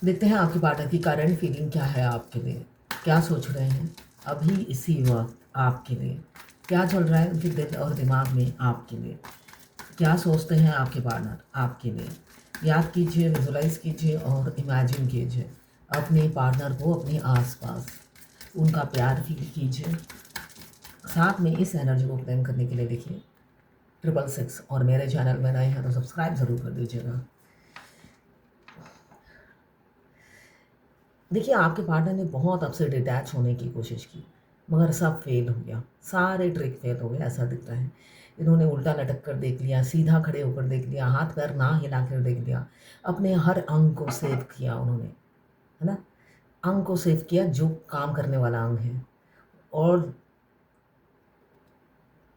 देखते हैं आपके पार्टनर की करंट फीलिंग क्या है आपके लिए, क्या सोच रहे हैं अभी इसी वक्त आपके लिए, क्या चल रहा है उनके दिल और दिमाग में आपके लिए, क्या सोचते हैं आपके पार्टनर आपके लिए। याद कीजिए, विजुलाइज कीजिए और इमेजिन कीजिए अपने पार्टनर को अपने आसपास, उनका प्यार फील कीजिए। साथ में इस एनर्जी को क्लेम करने के लिए देखिए 666 और मेरे चैनल में नए हैं तो सब्सक्राइब ज़रूर कर दीजिएगा। देखिए, आपके पार्टनर ने बहुत आपसे डिटैच होने की कोशिश की, मगर सब फेल हो गया, सारे ट्रिक फेल हो गए ऐसा दिख रहा है। इन्होंने उल्टा लटक कर देख लिया, सीधा खड़े होकर देख लिया, हाथ पैर ना हिला कर देख लिया, अपने हर अंग को सेव किया उन्होंने, है ना? अंग को सेव किया जो काम करने वाला अंग है, और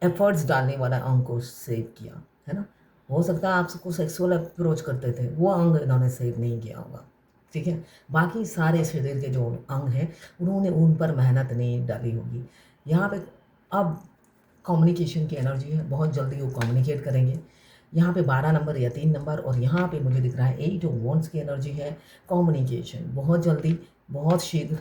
एफर्ट्स डालने वाला अंग को सेव किया, है ना? हो सकता है आपको सेक्सुअल अप्रोच करते थे, वो अंग इन्होंने सेव नहीं किया होगा, ठीक है? बाकी सारे शरीर के जो अंग हैं, उन्होंने उन पर मेहनत नहीं डाली होगी। यहाँ पे अब कम्युनिकेशन की एनर्जी है, बहुत जल्दी वो कम्युनिकेट करेंगे। यहाँ पे 12 नंबर या 3 नंबर, और यहाँ पे मुझे दिख रहा है 8 ऑफ वॉन्ड्स की एनर्जी है। कम्युनिकेशन बहुत जल्दी, बहुत शीघ्र,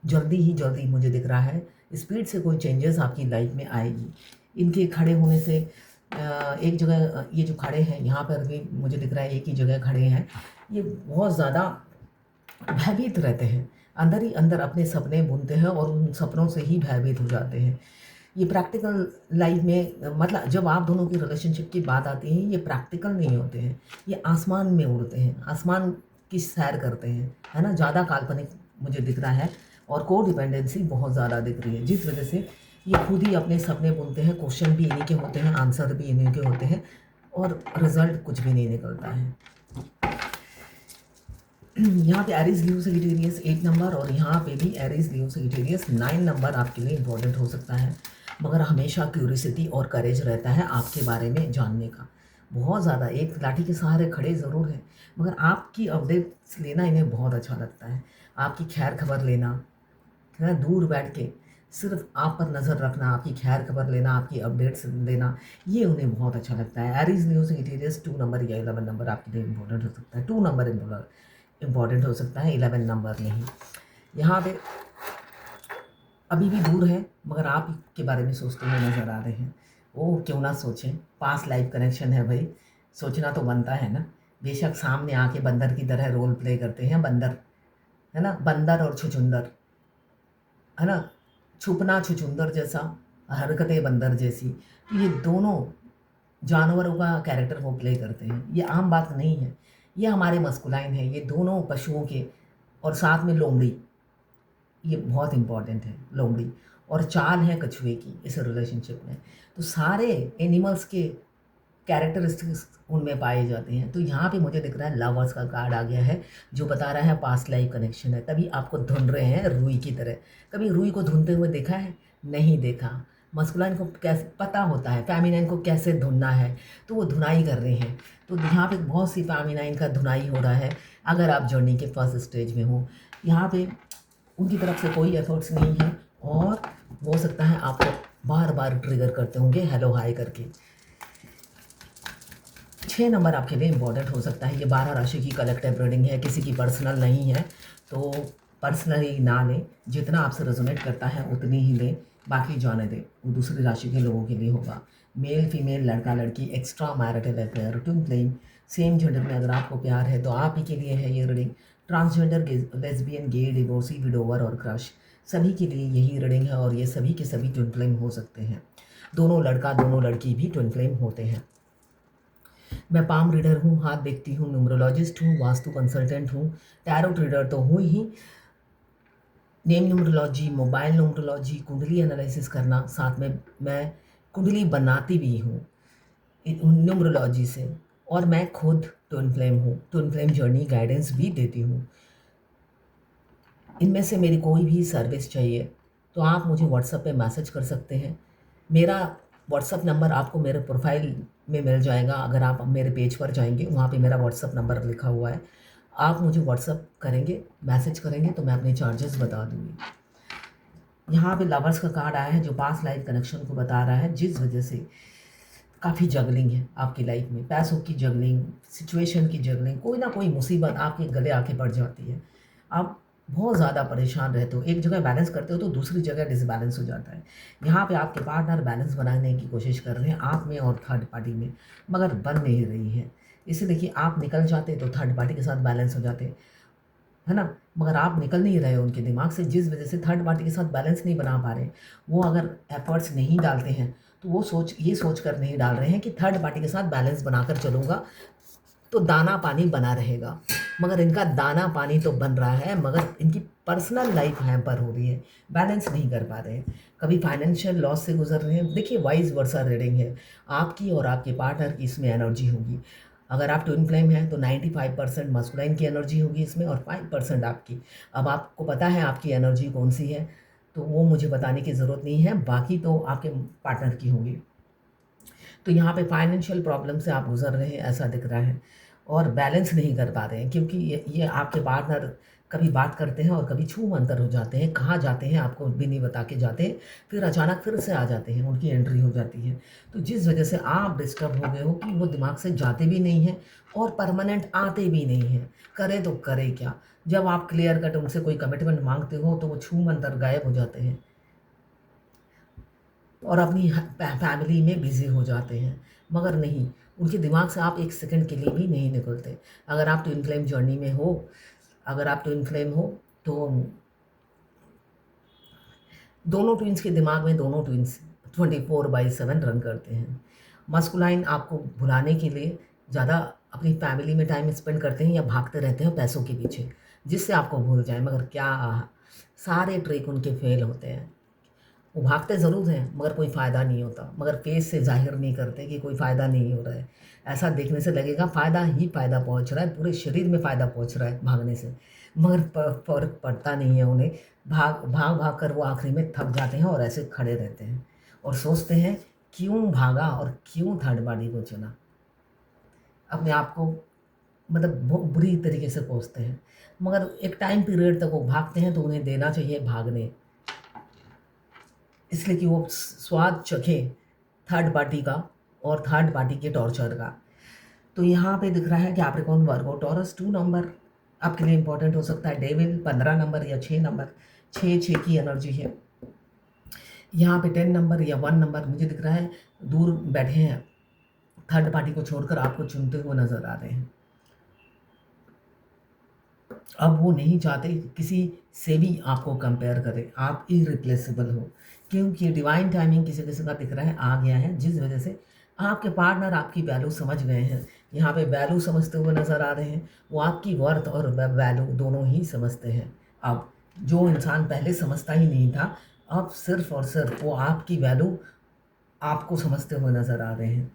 जल्दी ही जल्दी मुझे दिख रहा है, स्पीड से कोई चेंजेस आपकी लाइफ में आएगी। इनके खड़े होने से एक जगह ये जो खड़े हैं यहाँ पर भी मुझे दिख रहा है एक ही जगह खड़े हैं, ये बहुत ज़्यादा भयभीत रहते हैं, अंदर ही अंदर अपने सपने बुनते हैं और उन सपनों से ही भयभीत हो जाते हैं। ये प्रैक्टिकल लाइफ में, मतलब जब आप दोनों की रिलेशनशिप की बात आती है, ये प्रैक्टिकल नहीं होते हैं, ये आसमान में उड़ते हैं, आसमान की सैर करते हैं, है ना? ज़्यादा काल्पनिक मुझे दिख रहा है, और को डिपेंडेंसी बहुत ज़्यादा दिख रही है, जिस वजह से ये खुद ही अपने सपने बुनते हैं। क्वेश्चन भी इन्हीं के होते हैं, आंसर भी इन्हीं के होते हैं, और रिजल्ट कुछ भी नहीं निकलता है। यहाँ पे एरीज लियो सजिटेरियस 8 नंबर, और यहाँ पे भी एरीज लियो सजिटेरियस 9 नंबर आपके लिए इम्पोर्टेंट हो सकता है, मगर हमेशा क्यूरियोसिटी और करेज रहता है आपके बारे में जानने का, बहुत ज़्यादा। एक लाठी के सहारे खड़े ज़रूर हैं, मगर आपकी अपडेट्स लेना इन्हें बहुत अच्छा लगता है, आपकी खैर खबर लेना, है ना? दूर बैठ के सिर्फ आप पर नज़र रखना, आपकी खैर खबर लेना, आपकी अपडेट्स लेना, ये उन्हें बहुत अच्छा लगता है। एरीज लियो सजिटेरियस 2 नंबर या 11 नंबर आपके लिए इम्पोर्टेंट हो सकता है। 2 नंबर इम्पॉर्टेंट हो सकता है, 11 नंबर नहीं। यहाँ पे अभी भी दूर है, मगर आप के बारे में सोचते हुए नज़र आ रहे हैं। ओह, क्यों ना सोचें, पास लाइफ कनेक्शन है भाई, सोचना तो बनता है ना। बेशक सामने आके बंदर की तरह रोल प्ले करते हैं, बंदर, है ना? बंदर और छुछुंदर, है ना? छुपना छुछुंदर जैसा, हरकतें बंदर जैसी, तो ये दोनों जानवरों का कैरेक्टर वो प्ले करते हैं, ये आम बात नहीं है, ये हमारे मस्कुलाइन है, ये दोनों पशुओं के, और साथ में लोमड़ी, ये बहुत इम्पॉर्टेंट है लोमड़ी, और चाल है कछुए की इस रिलेशनशिप में। तो सारे एनिमल्स के कैरेक्टरिस्टिक्स उनमें पाए जाते हैं। तो यहाँ पे मुझे दिख रहा है लवर्स का कार्ड आ गया है, जो बता रहा है पास्ट लाइफ कनेक्शन है, तभी आपको धुन रहे हैं रुई की तरह। कभी रुई को धुनते हुए देखा है? नहीं देखा। मस्कुलाइन को कैसे पता होता है फेमिनाइन को कैसे धुनना है, तो वो धुनाई कर रहे हैं। तो यहाँ पे बहुत सी फेमिनाइन का धुनाई हो रहा है, अगर आप जर्नी के फर्स्ट स्टेज में हो। यहाँ पे उनकी तरफ से कोई एफर्ट्स नहीं है, और हो सकता है आपको बार बार ट्रिगर करते होंगे हेलो हाय करके। 6 नंबर आपके लिए इम्पोर्टेंट हो सकता है। ये 12 राशि की कलेक्टिव रीडिंग है, किसी की पर्सनल नहीं है, तो पर्सनली ना लें, जितना आपसे रेजोनेट करता है उतनी ही लें, बाकी जाने दें, वो दूसरी राशि के लोगों के लिए होगा। मेल फीमेल, लड़का लड़की, extra marital affair, twin flame, same gender में अगर आपको प्यार है तो आप ही के लिए है ये रीडिंग। ट्रांसजेंडर, लेस्बियन, गे, डिवोर्सी, विडोवर और क्रश, सभी के लिए यही रीडिंग है, और ये सभी के सभी ट्विन फ्लेम हो सकते हैं। दोनों लड़का दोनों लड़की भी ट्विन फ्लेम होते हैं। मैं पाम रीडर हूँ, हाथ देखती हूँ, न्यूमरोलॉजिस्ट हूँ, वास्तु कंसल्टेंट हूँ, टैरोट रीडर तो हूँ ही, नेम न्यूमरोलॉजी, मोबाइल न्यूमरोलॉजी, कुंडली एनालिसिस करना, साथ में मैं कुंडली बनाती भी हूँ न्यूमरोलॉजी से, और मैं खुद ट्विन फ्लेम हूँ, ट्विन फ्लेम जर्नी गाइडेंस भी देती हूँ। इनमें से मेरी कोई भी सर्विस चाहिए तो आप मुझे व्हाट्सएप पे मैसेज कर सकते हैं। मेरा व्हाट्सएप नंबर आपको मेरे प्रोफाइल में मिल जाएगा, अगर आप मेरे पेज पर जाएंगे वहाँ पे मेरा व्हाट्सएप नंबर लिखा हुआ है। आप मुझे व्हाट्सएप करेंगे, मैसेज करेंगे तो मैं अपने चार्जेस बता दूँगी। यहाँ पे लवर्स का कार्ड आया है, जो पास्ट लाइफ कनेक्शन को बता रहा है, जिस वजह से काफ़ी जगलिंग है आपकी लाइफ में, पैसों की जगलिंग, सिचुएशन की जगलिंग, कोई ना कोई मुसीबत आपके गले आके पड़ जाती है। आप बहुत ज़्यादा परेशान रहते हो, एक जगह बैलेंस करते हो तो दूसरी जगह डिसबैलेंस हो जाता है। यहाँ पे आपके पार्टनर बैलेंस बनाने की कोशिश कर रहे हैं आप में और थर्ड पार्टी में, मगर बन नहीं रही है। इसे देखिए, आप निकल जाते तो थर्ड पार्टी के साथ बैलेंस हो जाते, है ना? मगर आप निकल नहीं रहे हो उनके दिमाग से, जिस वजह से थर्ड पार्टी के साथ बैलेंस नहीं बना पा रहे। वो अगर एफर्ट्स नहीं डालते हैं तो वो ये सोच कर नहीं डाल रहे हैं कि थर्ड पार्टी के साथ बैलेंस बनाकर चलूँगा तो दाना पानी बना रहेगा। मगर इनका दाना पानी तो बन रहा है, मगर इनकी पर्सनल लाइफ हैम्पर हो रही है, बैलेंस नहीं कर पा रहे हैं। कभी फाइनेंशियल लॉस से गुजर रहे हैं। देखिए, वाइस वर्सा रीडिंग है, आपकी और आपके पार्टनर की इसमें एनर्जी होगी। अगर आप ट्विन फ्लेम हैं तो 95% मस्कुलाइन की एनर्जी होगी इसमें और 5% आपकी। अब आपको पता है आपकी एनर्जी कौन सी है, तो वो मुझे बताने की ज़रूरत नहीं है, बाकी तो आपके पार्टनर की होगी। तो यहाँ पे फाइनेंशियल प्रॉब्लम से आप गुजर रहे हैं ऐसा दिख रहा है, और बैलेंस नहीं कर पा रहे हैं, क्योंकि ये आपके पार्टनर कभी बात करते हैं और कभी छू मंतर हो जाते हैं, कहाँ जाते हैं आपको भी नहीं बता के जाते, फिर अचानक फिर से आ जाते हैं, उनकी एंट्री हो जाती है। तो जिस वजह से आप डिस्टर्ब हो गए हो कि वो दिमाग से जाते भी नहीं हैं और परमानेंट आते भी नहीं हैं। करे तो करे क्या? जब आप क्लियर कट उनसे कोई कमिटमेंट मांगते हो तो वो छू मंतर गायब हो जाते हैं और अपनी फैमिली में बिज़ी हो जाते हैं। मगर नहीं, उनके दिमाग से आप एक सेकंड के लिए भी नहीं निकलते। अगर आप ट्विन फ्लेम जर्नी में हो, अगर आप ट्विन फ्लेम हो तो दोनों ट्विन्स के दिमाग में दोनों ट्विन्स 24/7 रन करते हैं। मस्कुलाइन आपको भुलाने के लिए ज़्यादा अपनी फैमिली में टाइम स्पेंड करते हैं या भागते रहते हैं पैसों के पीछे, जिससे आपको भूल जाए। मगर क्या, सारे ट्रिक उनके फेल होते हैं। वो भागते ज़रूर हैं मगर कोई फ़ायदा नहीं होता, मगर फेस से ज़ाहिर नहीं करते कि कोई फ़ायदा नहीं हो रहा है। ऐसा देखने से लगेगा फ़ायदा ही फ़ायदा पहुंच रहा है, पूरे शरीर में फ़ायदा पहुंच रहा है भागने से, मगर फ़र्क पड़ता नहीं है उन्हें। भाग भाग भाग कर वो आखिरी में थक जाते हैं और ऐसे खड़े रहते हैं और सोचते हैं क्यों भागा और क्यों थर्ड पार्टी को चुना। अपने आप को मतलब बहुत बुरी तरीके से कोसते हैं, मगर एक टाइम पीरियड तक वो भागते हैं तो उन्हें देना चाहिए भागने, इसलिए कि वो स्वाद चखें थर्ड पार्टी का और थर्ड पार्टी के टॉर्चर का। तो यहाँ पे दिख रहा है कि कैप्रिकॉर्न, वर्गो, टॉरस 2 नंबर आपके लिए इंपॉर्टेंट हो सकता है। डेविल 15 नंबर या 6 नंबर, 6 की एनर्जी है। यहाँ पे 10 नंबर या 1 नंबर मुझे दिख रहा है, दूर बैठे हैं, थर्ड पार्टी को छोड़कर आपको चुनते हुए नजर आ रहे हैं। अब वो नहीं चाहते किसी से भी आपको कंपेयर करें, आप इरिप्लेसेबल हो, क्योंकि डिवाइन टाइमिंग किसी किसी का दिख रहा है आ गया है, जिस वजह से आपके पार्टनर आपकी वैल्यू समझ गए हैं। यहाँ पे वैल्यू समझते हुए नज़र आ रहे हैं, वो आपकी वर्थ और वैल्यू दोनों ही समझते हैं। अब जो इंसान पहले समझता ही नहीं था, अब सिर्फ और सिर्फ वो आपकी वैल्यू आपको समझते हुए नज़र आ रहे हैं।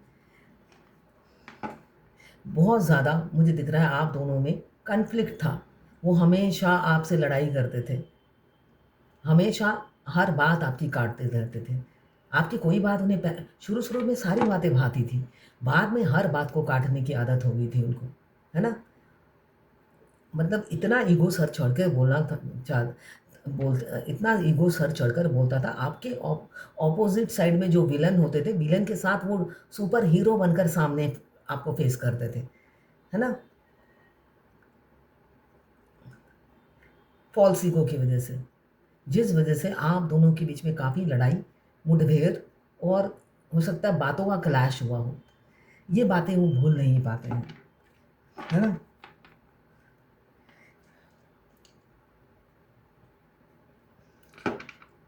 बहुत ज़्यादा मुझे दिख रहा है आप दोनों में कन्फ्लिक्ट था, वो हमेशा आपसे लड़ाई करते थे, हमेशा हर बात आपकी काटते रहते थे। आपकी कोई बात उन्हें शुरू शुरू में सारी बातें भाती थी, बाद में हर बात को काटने की आदत हो गई थी उनको, है ना? मतलब इतना ईगो सर चढ़ के बोलना था, इतना ईगो सर चढ़कर बोलता था। आपके ऑपोजिट साइड में जो विलन होते थे, विलन के साथ वो सुपर हीरो बनकर सामने आपको फेस करते थे, है ना? फॉल्स ईगो की वजह से, जिस वजह से आप दोनों के बीच में काफ़ी लड़ाई, मुठभेड़ और हो सकता है बातों का क्लैश हुआ हो। ये बातें वो भूल नहीं पाते हैं, है ना?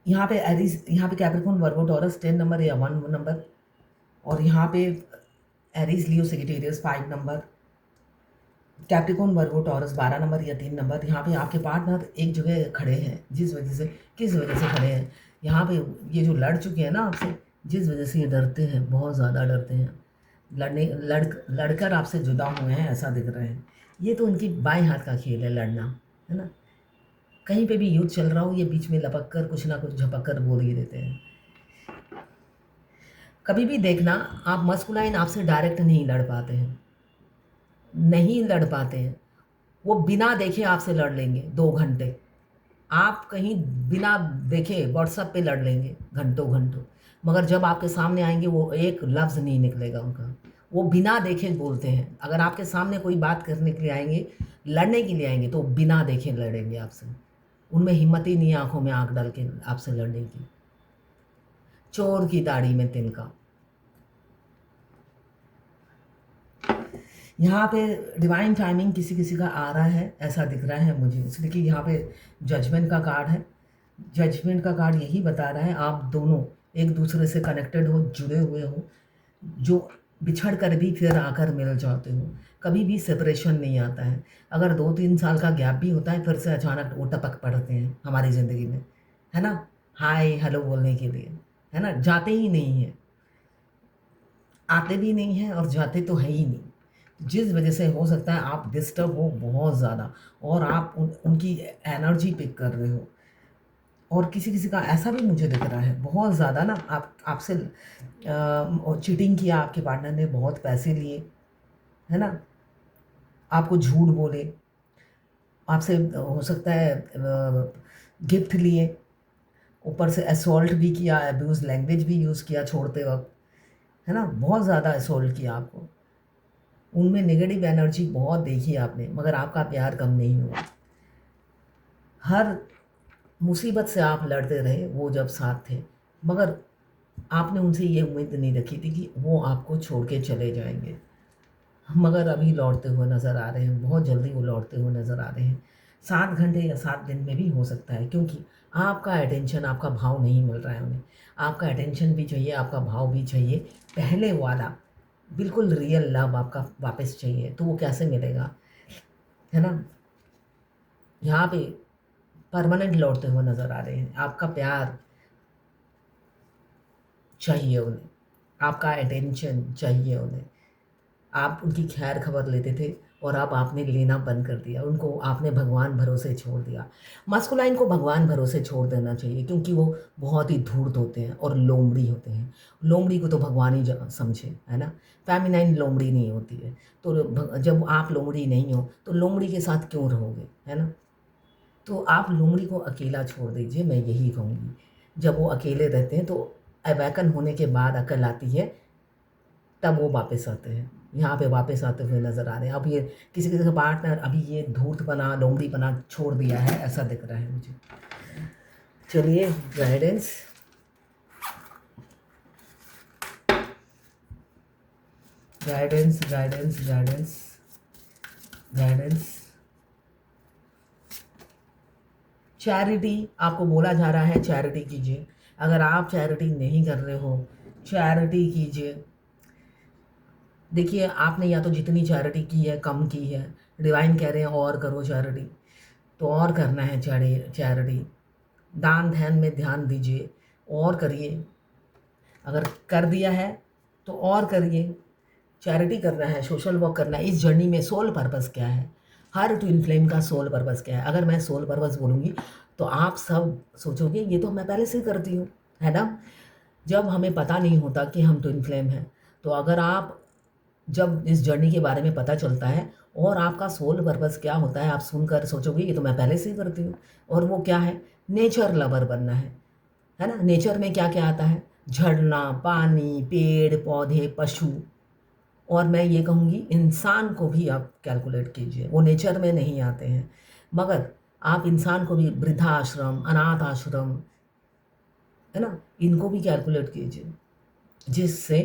यहाँ पे एरीज, यहाँ पे कैप्रिकॉर्न, वर्गो, टॉरस 10 नंबर या 1 नंबर, और यहाँ पे एरीज, लियो, सेजिटेरियस 5 नंबर, कैप्रिकॉर्न, वर्गो, टॉरस 12 नंबर या 3 नंबर। यहाँ पे आपके पार्टनर एक जगह खड़े हैं, जिस वजह से, किस वजह से खड़े हैं, यहाँ पे ये जो लड़ चुके हैं ना आपसे, जिस वजह से ये डरते हैं, बहुत ज़्यादा डरते हैं, लड़कर आपसे जुदा हुए हैं ऐसा दिख रहे हैं। ये तो उनकी बाएं हाथ का खेल है लड़ना, है ना? कहीं पे भी युद्ध चल रहा हो, ये बीच में लपक कर कुछ ना कुछ झपक कर बोल ही देते हैं। कभी भी देखना, आप मस्कुलाइन आपसे डायरेक्ट नहीं लड़ पाते हैं, नहीं लड़ पाते हैं। वो बिना देखे आपसे लड़ लेंगे 2 घंटे, आप कहीं बिना देखे व्हाट्सएप पे लड़ लेंगे घंटों घंटों, मगर जब आपके सामने आएंगे वो एक लफ्ज़ नहीं निकलेगा उनका, वो बिना देखे बोलते हैं। अगर आपके सामने कोई बात करने के लिए आएंगे, लड़ने के लिए आएंगे, तो बिना देखे लड़ेंगे आपसे। उनमें हिम्मत ही नहीं है आंखों में आंख डाल के आपसे लड़ने की। चोर की दाढ़ी में तिनका। यहाँ पे डिवाइन टाइमिंग किसी किसी का आ रहा है, ऐसा दिख रहा है मुझे, इसलिए कि यहाँ पे जजमेंट का कार्ड है। जजमेंट का कार्ड यही बता रहा है आप दोनों एक दूसरे से कनेक्टेड हो, जुड़े हुए हो, जो बिछड़ कर भी फिर आकर मिल जाते हो। कभी भी सेपरेशन नहीं आता है। अगर 2-3 साल का गैप भी होता है, फिर से अचानक वो टपक पड़ते हैं हमारी ज़िंदगी में, है ना, हाय हेलो बोलने के लिए, है ना, जाते ही नहीं हैं, आते भी नहीं हैं और जाते तो है ही नहीं। जिस वजह से हो सकता है आप डिस्टर्ब हो बहुत ज़्यादा, और आप उनकी एनर्जी पिक कर रहे हो। और किसी किसी का ऐसा भी मुझे दिख रहा है बहुत ज़्यादा ना, आपसे चीटिंग किया आपके पार्टनर ने, बहुत पैसे लिए, है ना, आपको झूठ बोले, आपसे हो सकता है गिफ्ट लिए, ऊपर से असॉल्ट भी किया, अब्यूज़ लैंग्वेज भी यूज़ किया छोड़ते वक्त, है ना, बहुत ज़्यादा असॉल्ट किया आपको। उनमें नेगेटिव एनर्जी बहुत देखी आपने, मगर आपका प्यार कम नहीं हुआ। हर मुसीबत से आप लड़ते रहे वो जब साथ थे, मगर आपने उनसे ये उम्मीद नहीं रखी थी कि वो आपको छोड़ के चले जाएंगे। मगर अभी लौटते हुए नज़र आ रहे हैं, बहुत जल्दी वो लौटते हुए नज़र आ रहे हैं। 7 घंटे या 7 दिन में भी हो सकता है, क्योंकि आपका अटेंशन, आपका भाव नहीं मिल रहा है उन्हें। आपका अटेंशन भी चाहिए, आपका भाव भी चाहिए, पहले वाला बिल्कुल रियल लव आपका वापस चाहिए। तो वो कैसे मिलेगा, है ना। यहाँ पे परमानेंट लौटते हुए नज़र आ रहे हैं। आपका प्यार चाहिए उन्हें, आपका अटेंशन चाहिए उन्हें। आप उनकी खैर खबर लेते थे और अब आपने लेना बंद कर दिया, उनको आपने भगवान भरोसे छोड़ दिया। मास्कुलाइन को भगवान भरोसे छोड़ देना चाहिए, क्योंकि वो बहुत ही धूर्त होते हैं और लोमड़ी होते हैं। लोमड़ी को तो भगवान ही समझे, है ना। फेमिनाइन लोमड़ी नहीं होती है। तो जब आप लोमड़ी नहीं हो तो लोमड़ी के साथ क्यों रहोगे, है ना। तो आप लोमड़ी को अकेला छोड़ दीजिए, मैं यही कहूँगी। जब वो अकेले रहते हैं तो अवैकन होने के बाद अकल आती है, तब वो वापस आते हैं। यहाँ पे वापस आते हुए नज़र आ रहे हैं। अब ये किसी किसी का पार्टनर अभी ये धूर्तपना, लोमड़ीपना छोड़ दिया है, ऐसा दिख रहा है मुझे। चलिए guidance, guidance, guidance, guidance, guidance. Charity आपको बोला जा रहा है, चैरिटी कीजिए। अगर आप चैरिटी नहीं कर रहे हो, चैरिटी कीजिए। देखिए आपने या तो जितनी चैरिटी की है कम की है, डिवाइन कह रहे हैं और करो चैरिटी, तो और करना है चैरिटी। दान ध्यान में ध्यान दीजिए और करिए। अगर कर दिया है तो और करिए। चैरिटी करना है, सोशल वर्क करना है। इस जर्नी में सोल पर्पस क्या है, हर ट्विन फ्लेम का सोल पर्पस क्या है। अगर मैं सोल पर्पस बोलूँगी तो आप सब सोचोगे ये तो मैं पहले से करती हूँ, है ना। जब हमें पता नहीं होता कि हम ट्विन फ्लेम हैं, तो अगर आप जब इस जर्नी के बारे में पता चलता है और आपका सोल पर्पस क्या होता है, आप सुनकर सोचोगे ये तो मैं पहले से ही करती हूँ। और वो क्या है, नेचर लवर बनना है ना। नेचर में क्या क्या आता है, झरना, पानी, पेड़ पौधे, पशु, और मैं ये कहूँगी इंसान को भी आप कैलकुलेट कीजिए। वो नेचर में नहीं आते हैं, मगर आप इंसान को भी, वृद्धाश्रम, अनाथ आश्रम, है ना, इनको भी कैलकुलेट कीजिए, जिससे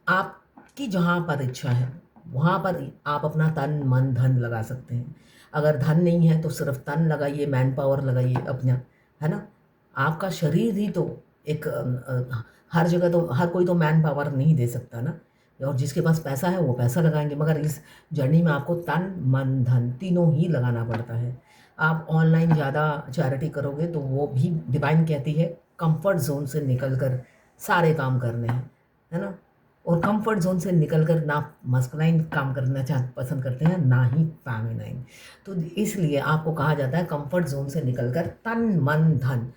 आपकी जहाँ पर इच्छा है वहाँ पर आप अपना तन मन धन लगा सकते हैं। अगर धन नहीं है तो सिर्फ तन लगाइए, मैन पावर लगाइए अपना, है ना। आपका शरीर ही तो एक हर जगह तो हर कोई तो मैन पावर नहीं दे सकता ना। और जिसके पास पैसा है वो पैसा लगाएंगे, मगर इस जर्नी में आपको तन मन धन तीनों ही लगाना पड़ता है। आप ऑनलाइन ज़्यादा चैरिटी करोगे तो वो भी डिवाइन कहती है कंफर्ट जोन से निकल कर सारे काम करने हैं, है ना। और कंफर्ट जोन से निकलकर ना मस्कुलाइन काम करना पसंद करते हैं, ना ही फेमिनाइन। तो इसलिए आपको कहा जाता है कंफर्ट जोन से निकलकर तन मन धन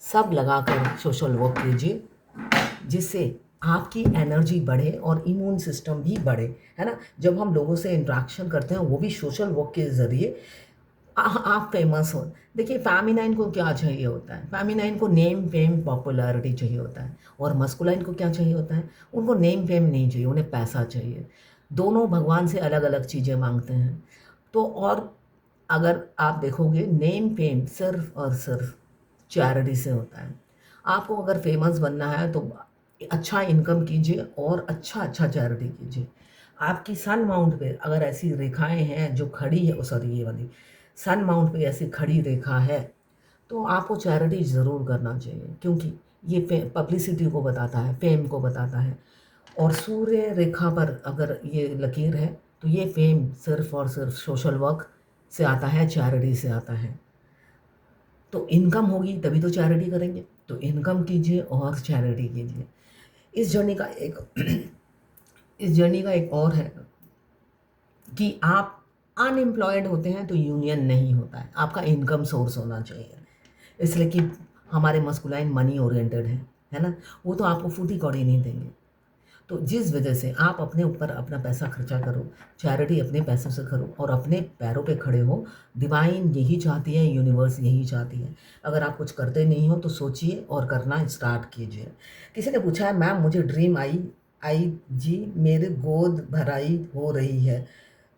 सब लगाकर सोशल वर्क कीजिए, जिससे आपकी एनर्जी बढ़े और इम्यून सिस्टम भी बढ़े, है ना। जब हम लोगों से इंट्रैक्शन करते हैं वो भी सोशल वर्क के ज़रिए, आप फेमस हो। देखिए फेमिनाइन को क्या चाहिए होता है, फेमिनाइन को नेम फेम पॉपुलैरिटी चाहिए होता है, और मस्कुलाइन को क्या चाहिए होता है, उनको नेम फेम नहीं चाहिए, उन्हें पैसा चाहिए। दोनों भगवान से अलग अलग चीज़ें मांगते हैं। तो और अगर आप देखोगे नेम फेम सिर्फ और सिर्फ चैरिटी से होता है। आपको अगर फेमस बनना है तो अच्छा इनकम कीजिए और अच्छा अच्छा चैरिटी कीजिए। आपकी सन माउंट पे अगर ऐसी रेखाएं हैं जो खड़ी है, सॉरी ये वाली सन माउंट पे ऐसी खड़ी रेखा है, तो आपको चैरिटी ज़रूर करना चाहिए, क्योंकि ये पब्लिसिटी को बताता है, फेम को बताता है। और सूर्य रेखा पर अगर ये लकीर है तो ये फेम सिर्फ और सिर्फ सोशल वर्क से आता है, चैरिटी से आता है। तो इनकम होगी तभी तो चैरिटी करेंगे, तो इनकम कीजिए और चैरिटी कीजिए। इस जर्नी का एक इस जर्नी का एक और है कि आप अनएम्प्लॉयड होते हैं तो यूनियन नहीं होता है, आपका इनकम सोर्स होना चाहिए। इसलिए कि हमारे मस्कुलाइन मनी ओरिएंटेड है ना, वो तो आपको फूटी कौड़ी नहीं देंगे। तो जिस वजह से आप अपने ऊपर अपना पैसा खर्चा करो, चैरिटी अपने पैसों से करो और अपने पैरों पे खड़े हो। डिवाइन यही चाहती है, यूनिवर्स यही चाहती है। अगर आप कुछ करते नहीं हो तो सोचिए और करना स्टार्ट कीजिए। किसी ने पूछा है मैम मुझे ड्रीम आई आई जी मेरे गोद भराई हो रही है,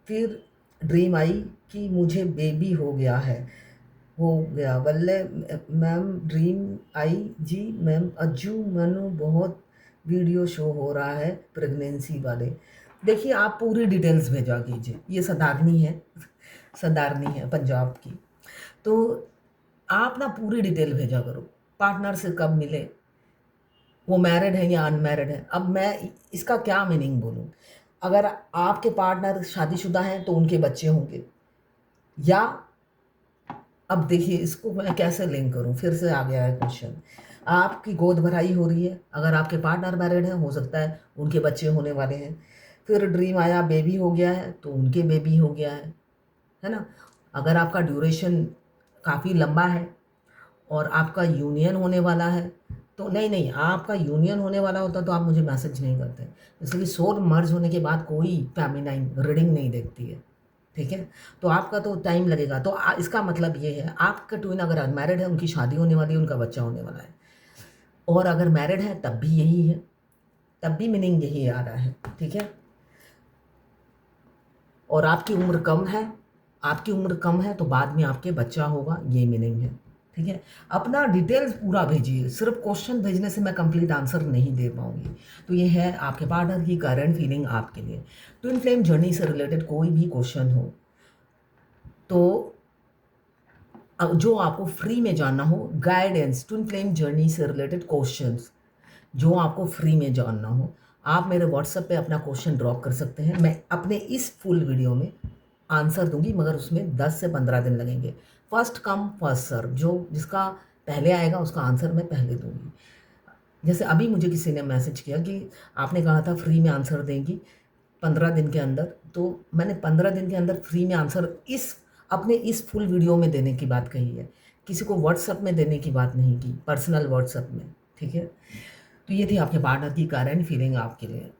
फिर ड्रीम आई कि मुझे बेबी हो गया बल्ले मैम ड्रीम आई जी मैम अज्जू मनु बहुत वीडियो शो हो रहा है प्रेगनेंसी वाले। देखिए आप पूरी डिटेल्स भेजा कीजिए, ये सदारनी है पंजाब की। तो आप ना पूरी डिटेल भेजा करो, पार्टनर से कब मिले, वो मैरिड है या अनमैरिड है। अब मैं इसका क्या मीनिंग बोलूँ, अगर आपके पार्टनर शादीशुदा हैं तो उनके बच्चे होंगे, या अब देखिए इसको मैं कैसे लिंक करूं, फिर से आ गया है क्वेश्चन। आपकी गोद भराई हो रही है, अगर आपके पार्टनर मैरिड है हो सकता है उनके बच्चे होने वाले हैं। फिर ड्रीम आया बेबी हो गया है तो उनके बेबी हो गया है ना। अगर आपका ड्यूरेशन काफ़ी लंबा है और आपका यूनियन होने वाला है तो नहीं आपका यूनियन होने वाला होता तो आप मुझे मैसेज नहीं करते, इसलिए सोल मर्ज होने के बाद कोई फेमिनाइन रीडिंग नहीं देखती है, ठीक है। तो आपका तो टाइम लगेगा। तो इसका मतलब ये है आपका ट्विन अगर अनमैरिड है उनकी शादी होने वाली है, उनका बच्चा होने वाला है, और अगर मैरिड है तब भी यही है, तब भी मीनिंग यही आ रहा है, ठीक है। और आपकी उम्र कम है तो बाद में आपके बच्चा होगा, ये मीनिंग है, ठीक है। अपना डिटेल्स पूरा भेजिए, सिर्फ क्वेश्चन भेजने से मैं कंप्लीट आंसर नहीं दे पाऊंगी। तो ये है आपके पार्टनर की करंट फीलिंग आपके लिए। ट्विन फ्लेम जर्नी से रिलेटेड कोई भी क्वेश्चन हो तो जो आपको फ्री में जानना हो, गाइडेंस ट्विन फ्लेम जर्नी से रिलेटेड क्वेश्चंस जो आपको फ्री में जानना हो, आप मेरे व्हाट्सएप पे अपना क्वेश्चन ड्रॉप कर सकते हैं। मैं अपने इस फुल वीडियो में आंसर दूंगी, मगर उसमें 10 से 15 दिन लगेंगे। फर्स्ट कम फर्स्ट सर्व, जो जिसका पहले आएगा उसका आंसर मैं पहले दूंगी। जैसे अभी मुझे किसी ने मैसेज किया कि आपने कहा था फ्री में आंसर देंगी 15 दिन के अंदर, तो मैंने 15 दिन के अंदर फ्री में आंसर अपने इस फुल वीडियो में देने की बात कही है, किसी को व्हाट्सएप में देने की बात नहीं की, पर्सनल व्हाट्सएप में, ठीक है। तो ये थी आपके पार्टनर की करंट फीलिंग आपके लिए।